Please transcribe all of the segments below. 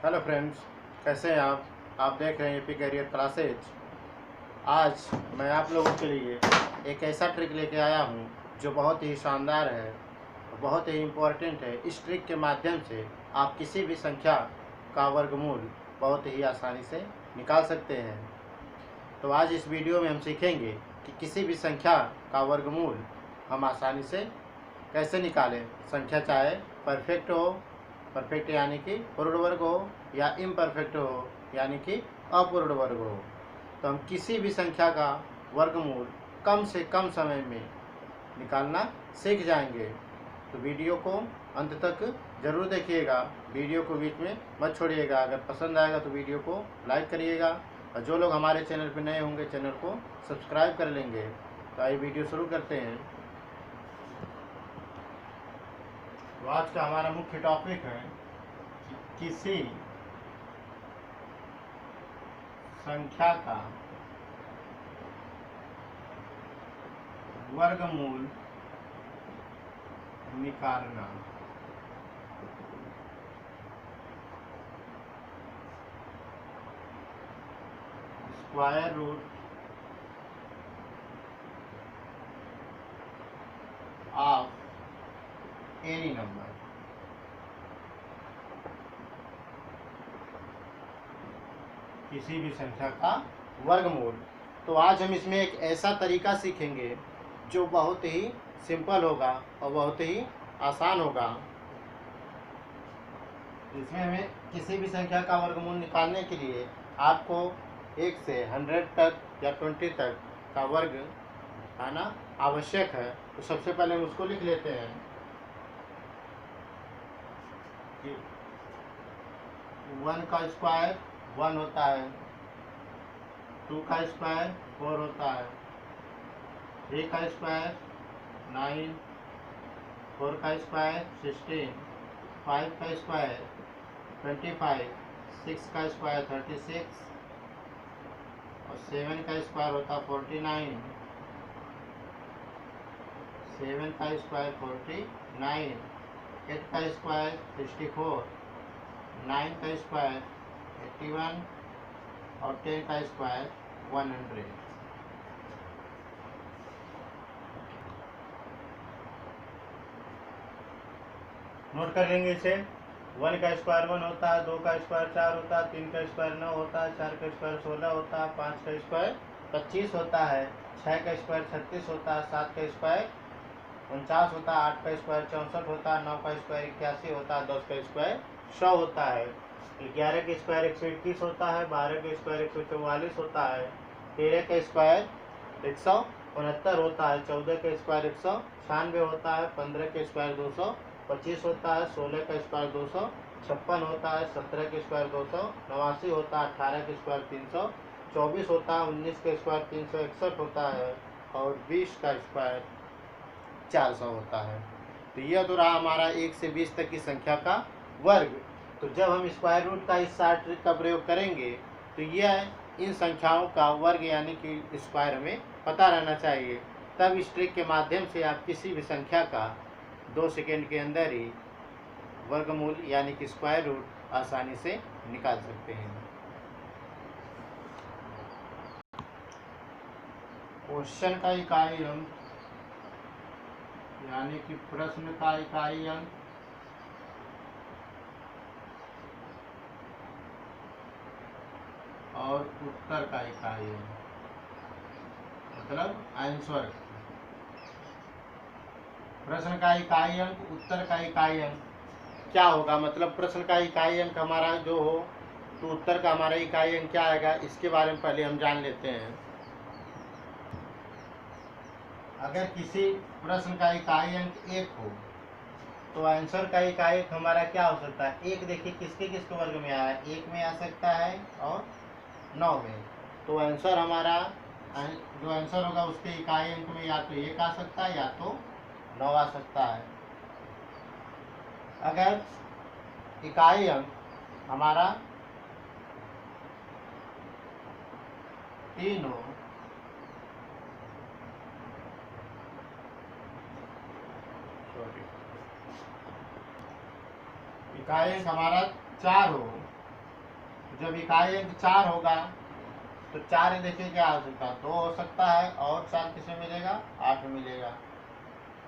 Hello friends, कैसे हैं आप देख रहे हैं एपी करियर क्लासेज। आज मैं आप लोगों के लिए एक ऐसा ट्रिक लेके आया हूं जो बहुत ही शानदार है, बहुत ही इम्पोर्टेंट है। इस ट्रिक के माध्यम से आप किसी भी संख्या का वर्गमूल बहुत ही आसानी से निकाल सकते हैं। तो आज इस वीडियो में हम सीखेंगे कि किसी भी संख्या का वर्गमूल हम आसानी से कैसे निकालें। संख्या चाहे परफेक्ट यानी कि पूर्ण वर्ग हो या इम्परफेक्ट हो यानी कि अपूर्ण वर्ग हो, तो हम किसी भी संख्या का वर्गमूल कम से कम समय में निकालना सीख जाएंगे। तो वीडियो को अंत तक ज़रूर देखिएगा, वीडियो को बीच में मत छोड़िएगा। अगर पसंद आएगा तो वीडियो को लाइक करिएगा और जो लोग हमारे चैनल पर नए होंगे चैनल को सब्सक्राइब कर लेंगे। तो आइए वीडियो शुरू करते हैं। तो आज का हमारा मुख्य टॉपिक है कि किसी संख्या का वर्गमूल निकालना। Square root of any number. किसी भी संख्या का वर्गमूल। तो आज हम इसमें एक ऐसा तरीका सीखेंगे जो बहुत ही सिंपल होगा और बहुत ही आसान होगा। इसमें हमें किसी भी संख्या का वर्गमूल निकालने के लिए आपको 1 से 100 तक या 20 तक का वर्ग आना आवश्यक है। तो सबसे पहले हम उसको लिख लेते हैं कि 1 का स्क्वायर 1 होता है, 2 का स्क्वायर 4 होता है, 3 का स्क्वायर 9, 4 का स्क्वायर 16, 5 का स्क्वायर 25, 6 का स्क्वायर 36 और 7 का स्क्वायर होता है 49, 7 का स्क्वायर 49, 8 का स्क्वायर 64, 9 का स्क्वायर 81 और 10 का स्क्वायर 100। नोट कर लेंगे इसे। 1 का स्क्वायर 1 होता है, 2 का स्क्वायर 4 होता है, 3 का स्क्वायर 9 होता है, 4 का स्क्वायर 16 होता है, 5 का स्क्वायर 25 होता है, 6 का स्क्वायर 36 होता है, 7 का स्क्वायर 49 होता है, 8 का स्क्वायर 64 होता है, 9 का स्क्वायर 81 होता है, 10 का स्क्वायर 100 होता है, 11 का स्क्वायर 121 होता है, 12 का स्क्वायर 144 होता है, 13 का स्क्वायर 169 होता है, 14 का स्क्वायर 196 होता है, 15 का स्क्वायर 225 होता है, 16 का स्क्वायर 256 होता है, 17 का स्क्वायर 289 होता है, 18 का स्क्वायर 324 होता है, 19 का स्क्वायर 361 होता है और 20 का स्क्वायर 400 होता है। तो यह तो रहा हमारा 1 से 20 तक की संख्या का वर्ग। तो जब हम स्क्वायर रूट का इस ट्रिक का प्रयोग करेंगे तो यह इन संख्याओं का वर्ग यानी कि स्क्वायर हमें पता रहना चाहिए। तब इस ट्रिक के माध्यम से आप किसी भी संख्या का 2 सेकेंड के अंदर ही वर्गमूल यानी कि स्क्वायर रूट आसानी से निकाल सकते हैं। क्वेश्चन का इकाई अंक यानी कि प्रश्न का इकाई अंक और उत्तर का इकाई अंक मतलब आंसर। प्रश्न का इकाई अंक उत्तर का इकाई अंक क्या होगा, मतलब प्रश्न का इकाई अंक हमारा जो हो तो उत्तर का हमारा इकाई अंक क्या आएगा, इसके बारे में पहले हम जान लेते हैं। अगर किसी प्रश्न का इकाई अंक 1 हो तो आंसर का इकाई अंक हमारा क्या हो सकता है। 1 देखिए किसके किसके वर्ग में आया है, 1 में आ सकता है और 9 में। तो आंसर हमारा जो आंसर होगा उसके इकाई अंक में या तो 1 आ सकता है या तो 9 आ सकता है। अगर इकाई अंक हमारा 3 हो इकाई अंक हमारा 4 हो जब इकाई अंक 4 होगा तो 4 देखिए क्या हो सकता है, 2 हो सकता है, और 4 किसे मिलेगा, 8 मिलेगा।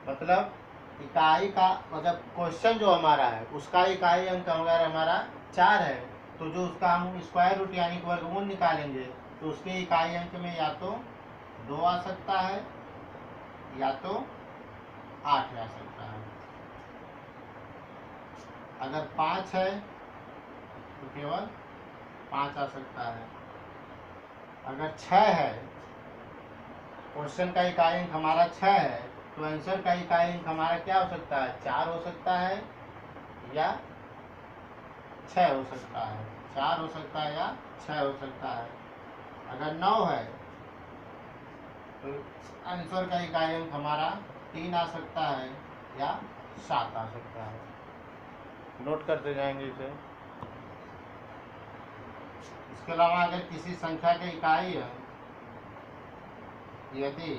मतलब इकाई का मतलब क्वेश्चन जो हमारा है उसका इकाई अंक अगर हमारा 4 है तो जो उसका हम स्क्वायर रूट यानी कि वर्गमूल निकालेंगे तो उसके इकाई अंक में या तो 2 आ सकता है या तो 8 आ सकता है। अगर 5 है तो केवल 5 आ सकता है। अगर 6 है, क्वेश्चन का इकाई अंक हमारा 6 है तो आंसर का इकाई अंक हमारा क्या हो सकता है, 4 हो सकता है या 6 हो सकता है, 4 हो सकता है या 6 हो सकता है। अगर 9 है तो आंसर का इकाई अंक हमारा 3 आ सकता है या 7 आ सकता है। नोट करते जाएंगे इसे। इसके अलावा अगर किसी संख्या के इकाई अंक यदि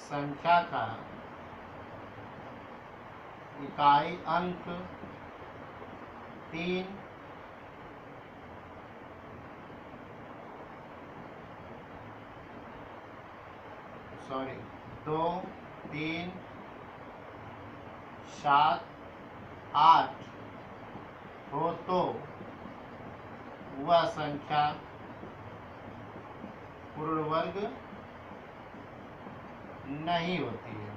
संख्या का इकाई अंक 3 2 3 7 8 हो तो वह संख्या पूर्ण वर्ग नहीं होती है।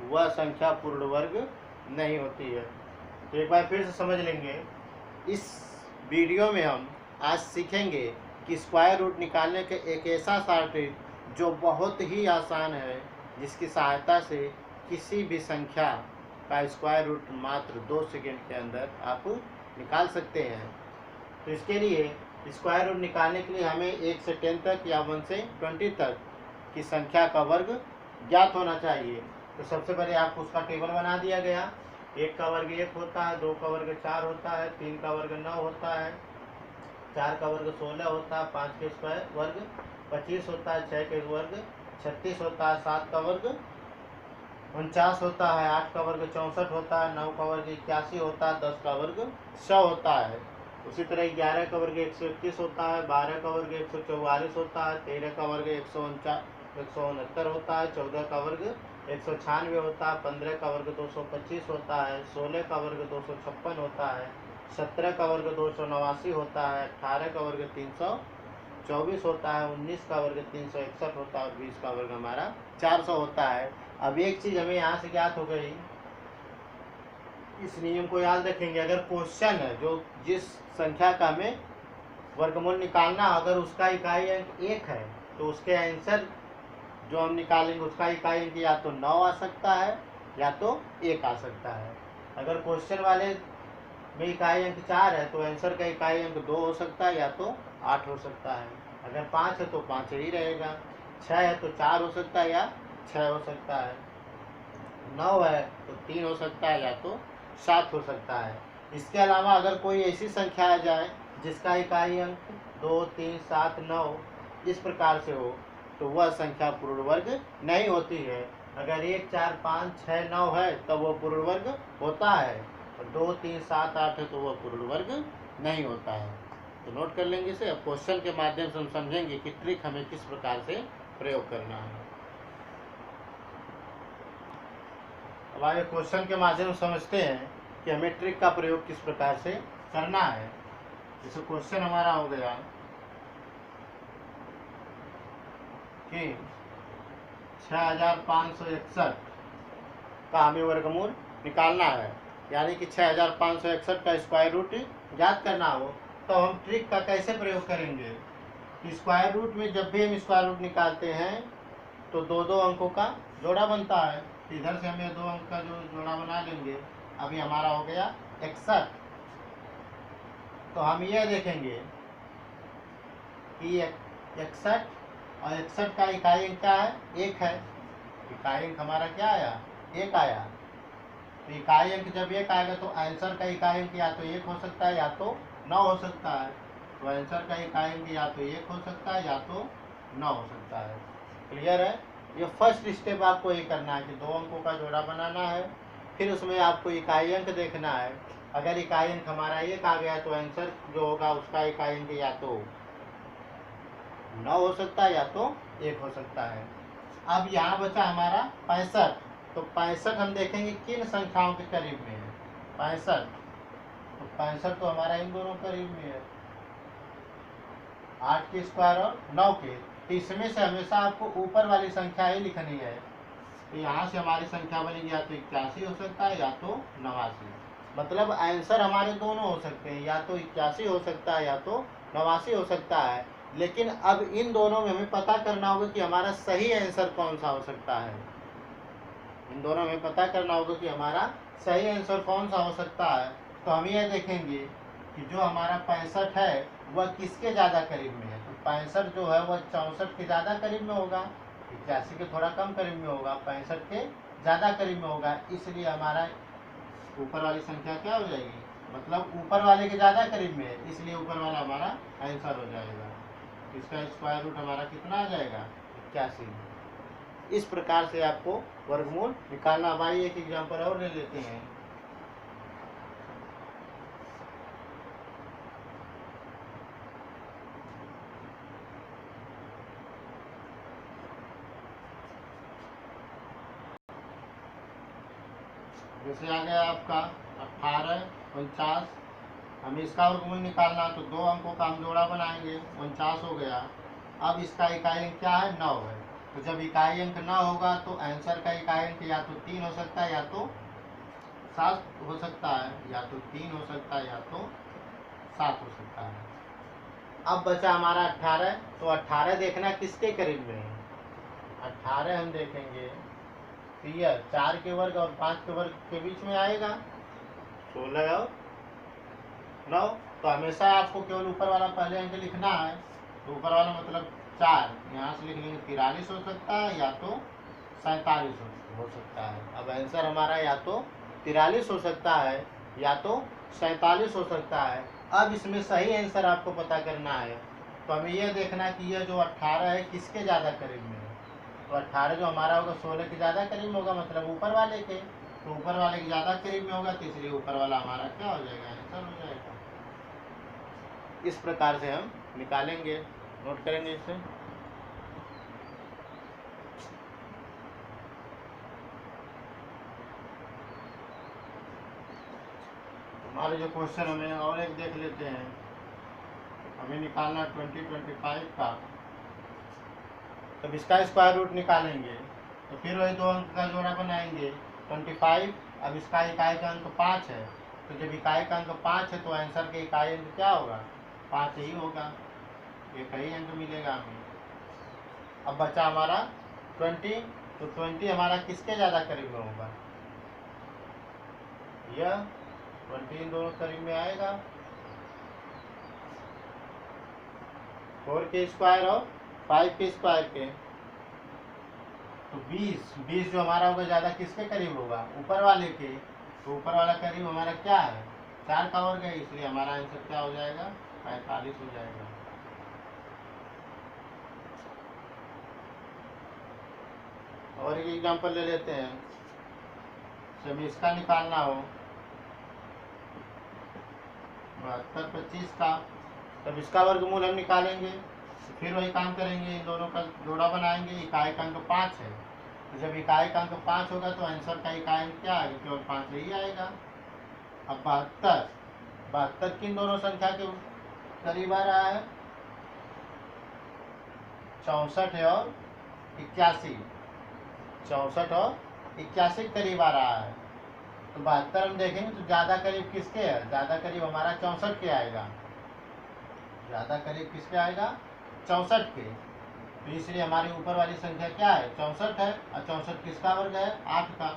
वह संख्या पूर्ण वर्ग नहीं होती है। तो एक बार फिर से समझ लेंगे। इस वीडियो में हम आज सीखेंगे कि स्क्वायर रूट निकालने के एक ऐसा शॉर्टकट जो बहुत ही आसान है, जिसकी सहायता से किसी भी संख्या का स्क्वायर रूट मात्र 2 सेकंड के अंदर आप निकाल सकते हैं। तो इसके लिए स्क्वायर रूट निकालने के लिए हमें 1 से 10 तक या 1 से 20 तक की संख्या का वर्ग ज्ञात होना चाहिए। तो सबसे पहले आपको उसका टेबल बना दिया गया। 1 का वर्ग 1 होता है, 2 का वर्ग 4 होता है, 3 का वर्ग 9 होता है, 4 का वर्ग 16 होता है, 5 के स्क्वायर वर्ग 25 होता है, 6 के वर्ग 36 होता है, 7 का वर्ग 49 होता है, 8 का वर्ग 64 होता है, 9 का वर्ग 81 होता है, 10 का वर्ग 100 होता है। उसी तरह 11 का वर्ग 121 होता है, 12 का वर्ग 144 होता है, 13 का वर्ग 169 होता है, 14 का वर्ग 196 होता है, 15 का वर्ग 225 होता है, 16 का वर्ग 256 होता है, 17 का वर्ग 289 होता है, 18 का वर्ग 324 होता है, 19 का वर्ग 361 होता है और 20 का वर्ग हमारा 400 होता है। अब एक चीज हमें यहाँ से ज्ञात हो गई, इस नियम को याद रखेंगे। अगर क्वेश्चन है जो जिस संख्या का हमें वर्गमूल निकालना, अगर उसका इकाई अंक 1 है तो उसके आंसर जो हम निकालेंगे उसका इकाई अंक या तो 9 आ सकता है या तो 1 आ सकता है। अगर क्वेश्चन वाले में इकाई अंक 4 है तो आंसर का इकाई अंक 2 हो सकता है या तो 8 हो सकता है। अगर 5 है तो 5 ही रहेगा, 6 है तो 4 हो सकता है या 6 हो सकता है, 9 है तो 3 हो सकता है या तो 7 हो सकता है। इसके अलावा अगर कोई ऐसी संख्या आ जाए जिसका इकाई अंक 2 3 7 9 इस प्रकार से हो तो वह संख्या पूर्ण वर्ग नहीं होती है। अगर 1 4 5 6 9 है तो वह पूर्ण वर्ग होता है, और 2 3 7 8 है तो वह पूर्ण वर्ग नहीं होता है। तो नोट कर लेंगे इसे। अब क्वेश्चन के माध्यम से हम समझेंगे कि ट्रिक हमें किस प्रकार से प्रयोग करना है। अब आगे क्वेश्चन के माध्यम से समझते हैं कि हमें ट्रिक का प्रयोग किस प्रकार से करना है। जैसे क्वेश्चन हमारा हो गया कि 6561 का हमें वर्गमूल निकालना है, यानी कि 6561 का स्क्वायर रूट ज्ञात करना हो, तो हम ट्रिक का कैसे प्रयोग करेंगे कि स्क्वायर रूट में जब भी हम स्क्वायर रूट निकालते हैं तो दो दो अंकों का जोड़ा बनता है। इधर से हमें 2 अंक का जो जोड़ा बना लेंगे। अभी हमारा हो गया 61। तो हम ये देखेंगे कि 61 और 61 का इकाई अंक क्या है, 1 है। इकाई अंक हमारा क्या आया, 1 आया। तो इकाई अंक जब 1 आएगा तो आंसर का इकाई अंक या तो 1 हो सकता है या तो 9 हो सकता है। तो आंसर का इकाई अंक या तो 1 हो सकता है या तो 9 हो सकता है। क्लियर है। ये फर्स्ट स्टेप आपको ये करना है कि 2 अंकों का जोड़ा बनाना है फिर उसमें आपको इकाई अंक देखना है। अगर इकाई अंक हमारा 1 आ गया तो आंसर जो होगा उसका इकाई अंक या तो 9 हो सकता है या तो 1 हो सकता है। अब यहाँ बचा हमारा 65। तो 65 हम देखेंगे किन संख्याओं के करीब में है। 65 तो 65 तो हमारा इन दोनों करीब में है, 8 के स्क्वायर और 9 के। तो इसमें से हमेशा आपको ऊपर वाली संख्या ही लिखनी है। तो यहाँ से हमारी संख्या बनेगी या तो 81 हो सकता है या तो 89। मतलब आंसर हमारे दोनों हो सकते हैं, या तो 81 हो सकता है या तो 89 हो सकता है। लेकिन अब इन दोनों में हमें पता करना होगा कि हमारा सही आंसर कौन सा हो सकता है। इन दोनों में पता करना होगा कि हमारा सही आंसर कौन सा हो सकता है। तो हम ये देखेंगे कि जो हमारा 65 है वह किसके ज़्यादा करीब में है। तो 65 जो है वह 64 के ज़्यादा करीब में होगा, 81 के थोड़ा कम करीब में होगा, 65 के ज़्यादा करीब में होगा। इसलिए हमारा ऊपर वाली संख्या क्या हो जाएगी, मतलब ऊपर वाले के ज़्यादा करीब में है, इसलिए ऊपर वाला हमारा आंसर हो जाएगा। इसका स्क्वायर रूट हमारा कितना आ जाएगा, 81। इस प्रकार से आपको वर्गमूल निकालना। अब आइए एक एग्जाम्पल और ले लेते हैं। जैसे आ गया आपका 18, 49। हमें इसका वर्गमूल निकालना, तो 2 अंकों का हम जोड़ा बनाएंगे, 49 हो गया। अब इसका इकाई अंक क्या है, 9 है। तो जब इकाई अंक 9 होगा तो आंसर का इकाई अंक या तो 3 हो सकता है या तो 7 हो सकता है, या तो 3 हो सकता है या तो 7 हो सकता है। अब बचा हमारा 18। तो 18 देखना किसके करीब में है। 18 हम देखेंगे तो यह 4 के वर्ग और 5 के वर्ग के बीच में आएगा, 16 और 9। तो हमेशा आपको केवल ऊपर वाला पहले अंक लिखना है। तो ऊपर वाला मतलब 4, यहाँ से लिख लेंगे 43 हो सकता है या तो 47 हो सकता है। अब आंसर हमारा या तो 43 हो सकता है या तो 47 हो सकता है। अब इसमें सही आंसर आपको पता करना है। तो हमें यह देखना कि यह जो 18 है किसके ज़्यादा करीब में है। तो 18 जो हमारा होगा 16 के ज़्यादा करीब में होगा, मतलब ऊपर वाले के। तो ऊपर वाले के ज़्यादा करीब में होगा, तो इसलिए ऊपर वाला हमारा क्या हो जाएगा, आंसर हो जाएगा। इस प्रकार से हम निकालेंगे, नोट करेंगे इसे। हमारे जो क्वेश्चन हमें और एक देख लेते हैं। हमें निकालना 20, 25 का। तब इसका स्क्वायर रूट निकालेंगे, तो फिर वही 2 अंक का जोड़ा बनाएंगे, 25। अब इसका इकाई का अंक 5 है। तो जब इकाई का अंक 5 है तो आंसर के इकाई अंक क्या होगा, 5 ही होगा। एक ही अंक मिलेगा हमें। अब बचा हमारा 20। तो 20 हमारा किसके ज़्यादा करीब में होगा, यह 20 इन दोनों करीब में आएगा। 4 के स्क्वायर और 5 के स्क्वायर के। तो 20 जो हमारा होगा ज़्यादा किसके करीब होगा, ऊपर वाले के। तो ऊपर वाला करीब हमारा क्या है, 4 का वर्ग है, इसलिए हमारा आंसर क्या हो जाएगा, 45 हो जाएगा। और एक एग्जांपल ले लेते हैं। जब इसका निकालना हो 72, 25 का, तब इसका वर्गमूल हम निकालेंगे। तो फिर वही काम करेंगे, इन दोनों का जोड़ा बनाएंगे। इकाई का अंक 5 है। तो जब इकाई का अंक 5 होगा तो आंसर का इकाई अंक क्या आएगा, केवल 5 ही आएगा। अब 72 किन दोनों संख्या के करीब आ रहा है, 64 और 81। 64 और 81 करीब आ रहा है। तो 72 हम देखेंगे तो ज़्यादा करीब किसके है, ज़्यादा करीब हमारा 64 के आएगा। ज़्यादा करीब किसके आएगा, 64 के। तो इसलिए हमारी ऊपर वाली संख्या क्या है, 64 है। और 64 किसका वर्ग है, 8 का।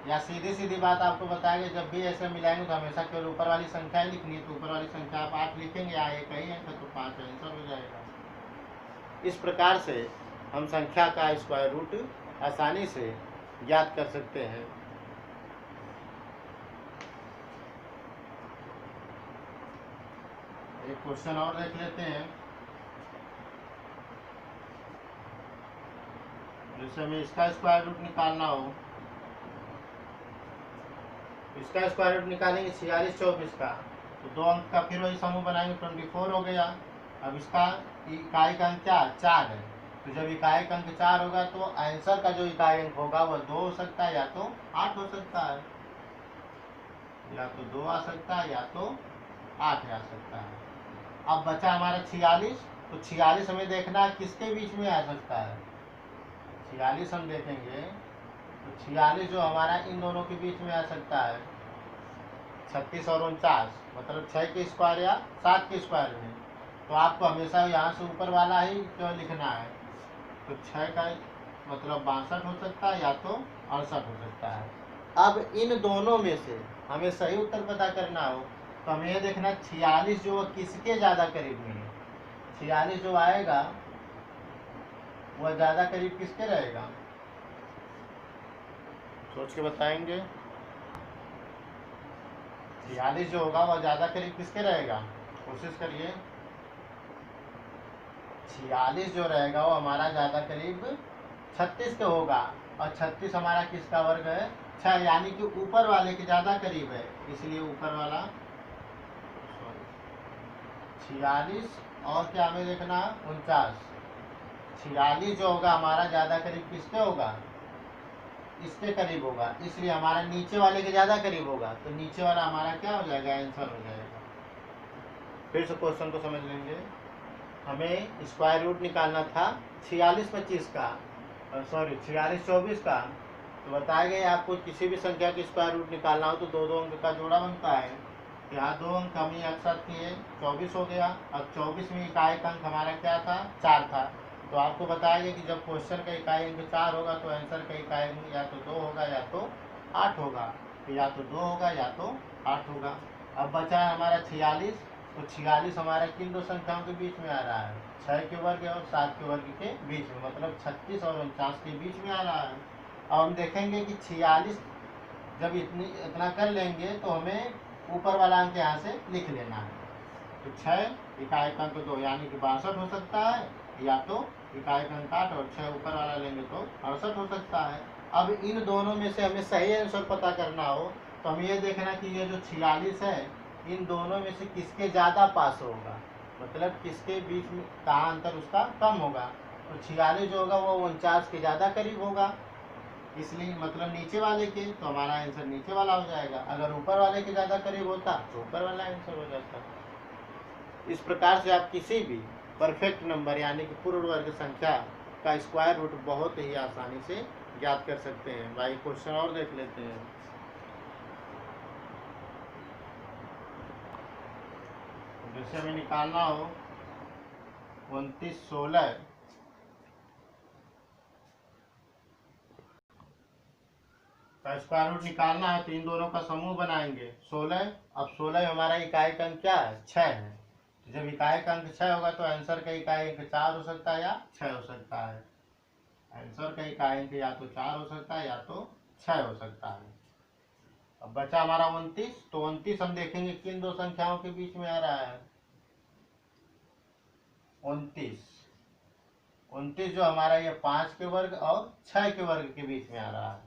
या सीधी सीधी बात आपको बताएंगे, जब भी ऐसे मिलाएंगे तो हमेशा केवल ऊपर वाली संख्या ही लिखनी है। तो ऊपर वाली संख्या आप 8 लिखेंगे, या एक ही अंक तो 5 आंसर हो जाएगा। इस प्रकार से हम संख्या का स्क्वायर रूट आसानी से ज्ञात कर सकते हैं। एक क्वेश्चन और देख लेते हैं। जैसे हमें इसका स्क्वायर रूट निकालना हो, इसका स्क्वायर रूट निकालेंगे 46 24 का, तो 2 अंक का फिर वही समूह बनाएंगे 24 हो गया। अब इसका इकाई का अंक क्या 4 है, तो जब इकाई का अंक 4 होगा तो आंसर का जो इकाई अंक होगा वह 2 हो सकता है या तो 8 हो सकता है, या तो 2 आ सकता है या तो 8 आ सकता है। अब बचा हमारा 46, तो 46 हमें देखना है किसके बीच में आ सकता है। 46 हम देखेंगे तो 46 जो हमारा इन दोनों के बीच में आ सकता है, 36 और 49, मतलब 6 के स्क्वायर या 7 के स्क्वायर में। तो आपको हमेशा यहाँ से ऊपर वाला ही क्यों लिखना है, तो 6 का मतलब 62 हो सकता है या तो 68 हो सकता है। अब इन दोनों में से हमें सही उत्तर पता करना हो तो हमें यह देखना 46 जो किसके ज़्यादा करीब में है। 46 जो आएगा वह ज़्यादा करीब किसके रहेगा, सोच के बताएंगे। 46 जो होगा वह ज़्यादा करीब किसके रहेगा, कोशिश करिए। 46 जो रहेगा वो हमारा ज़्यादा करीब 36 के होगा, और 36 हमारा किसका वर्ग है 6, यानी कि ऊपर वाले के ज़्यादा करीब है, इसलिए ऊपर वाला 46 और क्या हमें देखना 49। 46 जो होगा हमारा ज़्यादा करीब किसके होगा, इसके करीब होगा, इसलिए हमारा नीचे वाले के ज़्यादा करीब होगा, तो नीचे वाला हमारा क्या हो जाएगा आंसर हो जाएगा। फिर से क्वेश्चन को समझ लेंगे। हमें स्क्वायर रूट निकालना था 46 25 का, सॉरी 46 24 का, तो बताया गया आपको किसी भी संख्या की स्क्वायर रूट निकालना हो तो 2 अंक का जोड़ा बनता है। यहाँ 2 अंक हम एक साथ किए 24 हो गया। अब 24 में इकाई का अंक हमारा क्या था 4 था, तो आपको बताया गया कि जब क्वेश्चन का इकाई अंक 4 होगा तो आंसर का इकाई अंक या तो 2 होगा या तो 8 होगा, तो या तो 2 होगा या तो 8 होगा। अब बचा है हमारा 46, तो 46 हमारा किन दो संख्याओं के बीच में आ रहा है, 6 के वर्ग और 7 के वर्ग के बीच में, मतलब 36 और 49 के बीच में आ रहा है। अब हम देखेंगे कि 46 जब इतना कर लेंगे तो हमें ऊपर वाला अंक यहाँ से लिख लेना है, तो 6 इकाई का अंक 2 यानी कि 62 हो सकता है, या तो इकाई का अंक 8 और 6 ऊपर वाला लेंगे तो 68 हो सकता है। अब इन दोनों में से हमें सही आंसर पता करना हो तो हमें ये देखना कि ये जो 46 है इन दोनों में से किसके ज़्यादा पास होगा, मतलब किसके बीच में कहाँ अंतर उसका कम होगा, तो 46 जो होगा वो 49 के ज़्यादा करीब होगा, इसलिए मतलब नीचे वाले के, तो हमारा आंसर नीचे वाला हो जाएगा। अगर ऊपर वाले के ज़्यादा करीब होता तो ऊपर वाला आंसर हो जाता। इस प्रकार से आप किसी भी परफेक्ट नंबर यानी कि पूर्ण वर्ग संख्या का स्क्वायर रूट बहुत ही आसानी से ज्ञात कर सकते हैं। भाई क्वेश्चन और देख लेते हैं। जैसे हमें निकालना हो 29 16 का स्क्वायर रूट निकालना है तो इन दोनों का समूह बनाएंगे 16। अब 16 हमारा इकाई का अंक क्या है 6 है, तो जब इकाई का अंक 6 होगा तो आंसर का इकाई अंक 4 हो सकता है या 6 हो सकता है। आंसर का इकाई अंक या तो 4 हो सकता है या तो 6 हो सकता है। अब बचा हमारा 29, तो 29 हम देखेंगे किन दो संख्याओं के बीच में आ रहा है। 29 जो हमारा ये 5 के वर्ग और 6 के वर्ग के बीच में आ रहा है।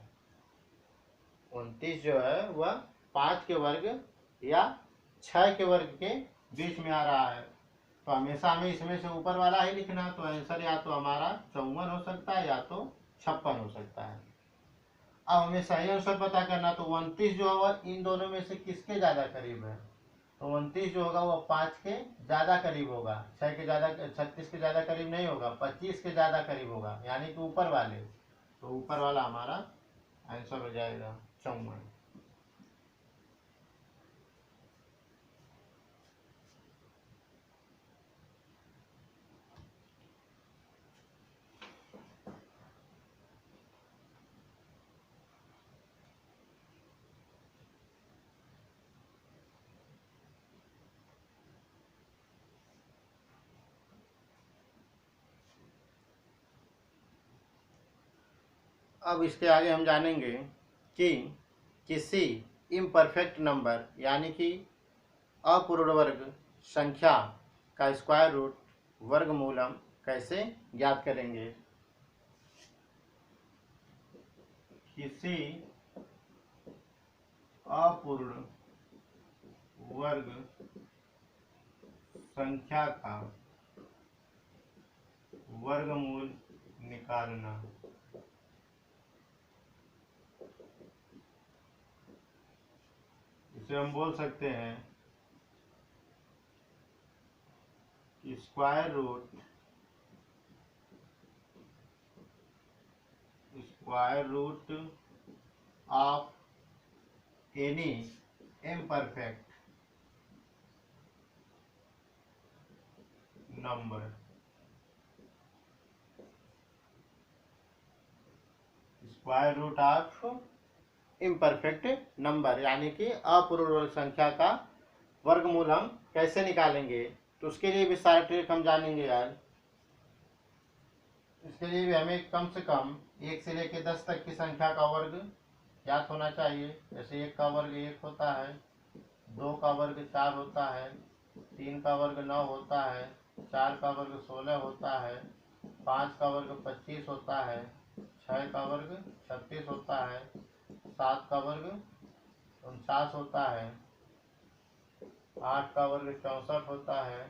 29 जो है वह 5 के वर्ग या 6 के वर्ग के बीच में आ रहा है, तो हमेशा हमें इसमें से ऊपर वाला ही लिखना है, तो आंसर या तो हमारा 54 हो सकता है या तो 56 हो सकता है। अब हमें सही आंसर पता करना, तो 29 जो होगा इन दोनों में से किसके ज़्यादा करीब है, तो 29 जो होगा वो 5 के ज़्यादा करीब होगा, 6 के ज़्यादा 36 के ज़्यादा करीब नहीं होगा, 25 के ज़्यादा करीब होगा, यानी कि ऊपर वाले, तो ऊपर वाला हमारा आंसर हो जाएगा 54। अब इसके आगे हम जानेंगे कि किसी इम्परफेक्ट नंबर यानी कि अपूर्ण वर्ग संख्या का स्क्वायर रूट वर्गमूलम कैसे ज्ञात करेंगे। किसी अपूर्ण वर्ग संख्या का वर्गमूल निकालना। इसे हम बोल सकते हैं कि square root of any imperfect number. Square root of imperfect number यानी कि अपूर्ण वर्ग संख्या का वर्गमूल हम कैसे निकालेंगे, तो उसके लिए भी सारे ट्रिक हम जानेंगे यार। इसके लिए भी हमें कम से कम 1 से लेकर 10 तक की संख्या का वर्ग ज्ञात होना चाहिए। जैसे 1 का वर्ग 1 होता है, 2 का वर्ग 4 होता है, 3 का वर्ग 9 होता है, 4 का वर्ग 16 होता है, 5 का वर्ग 25 होता है, 6 का वर्ग 36 होता है, 7 का वर्ग 49 होता है, 8 का वर्ग 64 होता है,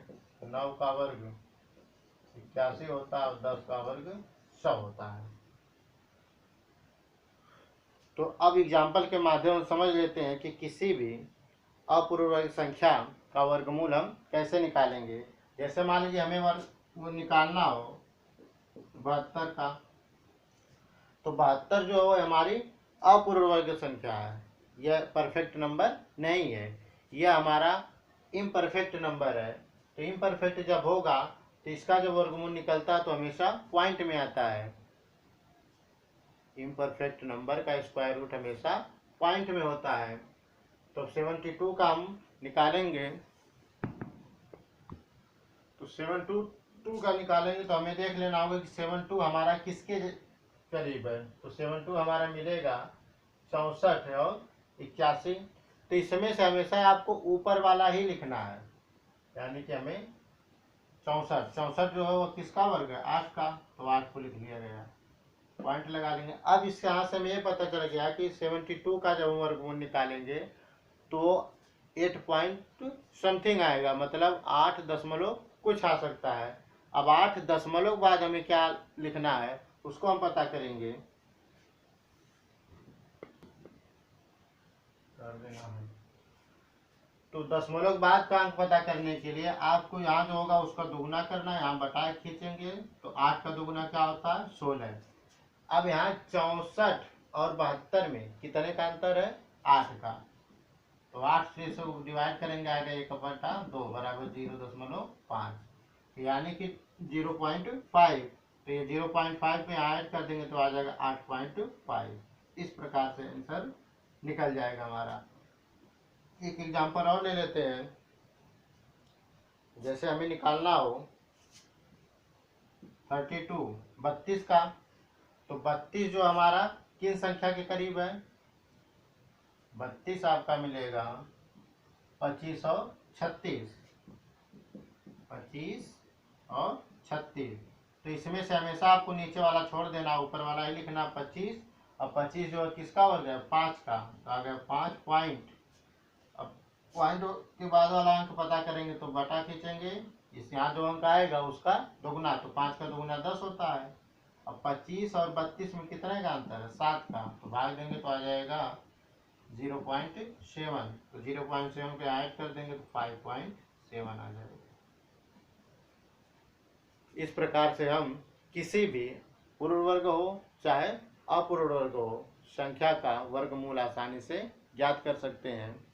9 का वर्ग 81 होता है और 10 का वर्ग 100 होता है। तो अब एग्जाम्पल के माध्यम से समझ लेते हैं कि किसी भी अपूर्ण वर्ग संख्या का वर्गमूल हम कैसे निकालेंगे। जैसे मान लीजिए हमें वर्ग निकालना हो 72 का, तो 72 जो है हमारी अपूर्ण वर्ग संख्या है, यह परफेक्ट नंबर नहीं है, यह हमारा इम्परफेक्ट नंबर है। तो इम्परफेक्ट जब होगा तो इसका जो वर्गमूल निकलता है तो हमेशा पॉइंट में आता है। इम्परफेक्ट नंबर का स्क्वायर रूट हमेशा पॉइंट में होता है। तो 72 का हम निकालेंगे, तो 72 का निकालेंगे तो हमें देख लेना होगा कि 72 हमारा किसके करीब है। तो 72 हमारा मिलेगा 64 और 81। तो इसमें से हमेशा आपको ऊपर वाला ही लिखना है, यानी कि हमें 64 जो है वो किसका वर्ग है, 8 का, तो 8 को लिख लिया गया, पॉइंट लगा लेंगे। अब इसके यहाँ से हमें ये पता चल गया कि 72 का जब हम वर्गमूल निकालेंगे तो 8 पॉइंट समथिंग आएगा, मतलब 8 दशमलव कुछ आ सकता है। अब 8 दशमलव बाद हमें क्या लिखना है उसको हम पता करेंगे। तो दशमलव बाद का अंक पता करने के लिए आपको यहाँ जो होगा उसका दुगुना करना है, यहाँ बटा खींचेंगे तो 8 का दुगुना क्या होता है 16। अब यहाँ 64 और 72 में कितने का अंतर है, 8 का। तो 8 से डिवाइड करेंगे, आएगा 1/2 बराबर 0.5, यानी कि 0.5। तो ये 0.5 में ऐड कर देंगे तो आ जाएगा 8.5। इस प्रकार से आंसर निकल जाएगा हमारा। एक एग्जांपल और ले लेते हैं। जैसे हमें निकालना हो 32 का, तो 32 जो हमारा किन संख्या के करीब है, 32 आपका मिलेगा 25 और 36, 25 और 36। तो इसमें से हमेशा आपको नीचे वाला छोड़ देना, ऊपर वाला ही लिखना 25। और 25 जो है किसका वर्ग है, 5 का, तो आ गया 5 पॉइंट। अब पॉइंट के बाद वाला अंक पता करेंगे तो बटा खींचेंगे, इस यहाँ जो अंक आएगा उसका दोगुना, तो 5 का दोगुना 10 होता है। अब 25 और 32 में कितने का अंतर है, 7 का, तो भाग देंगे तो आ जाएगा 0.7। तो 0.7 पे ऐड कर देंगे तो 5.7 आ जाएगा। इस प्रकार से हम किसी भी पूर्ण वर्ग हो चाहे अपूर्ण वर्ग हो संख्या का वर्गमूल आसानी से ज्ञात कर सकते हैं।